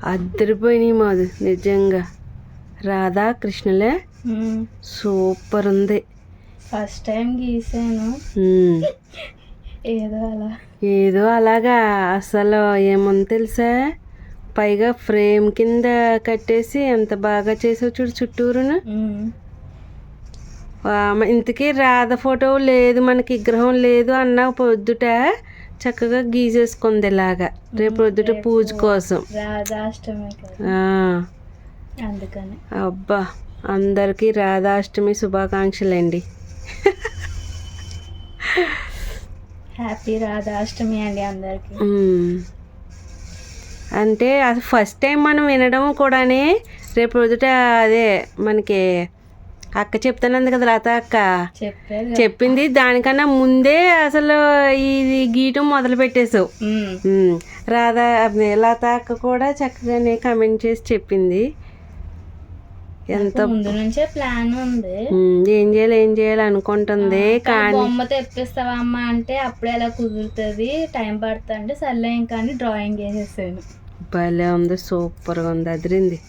అద్దరిపోయినాయి మాది నిజంగా. రాధా కృష్ణలే సూపర్ ఉంది. ఫస్ట్ టైం గీసాను, ఏదో అలాగా. అసలు ఏముంది తెలుసా, పైగా ఫ్రేమ్ కింద కట్టేసి ఎంత బాగా చేసావు చూడు చుట్టూరును. ఇంతకీ రాధ ఫోటో లేదు మనకి, విగ్రహం లేదు అన్న పొద్దుట చక్కగా గీసేసుకుంది ఇలాగా రేపు పొద్దుట పూజ కోసం. అందుకని అబ్బా, అందరికీ రాధాష్టమి శుభాకాంక్షలండి. హ్యాపీ రాధాష్టమి అండి అందరికి. అంటే అది ఫస్ట్ టైం మనం వినడం కూడానే. రేపు రోజుట అదే మనకి అక్క చెప్తానంది కదా, లత అక్క చెప్పింది. దానికన్నా ముందే అసలు ఇది గీయటం మొదలు పెట్టేసావు. రాధా లత అక్క కూడా చక్కగానే కమెంట్ చేసి చెప్పింది. ఎంత ముందు నుంచే ప్లాన్ ఉంది, ఏం చేయాలి అనుకుంటుంది. కానీ బొమ్మ తెప్పిస్తావా అమ్మ అంటే అప్పుడే ఎలా కుదురుతుంది, టైం పడుతుంది. సర్లే ఇంకా డ్రాయింగ్ వేసేసాను. భలే ఉంది, సూపర్గా ఉంది, అదిరింది.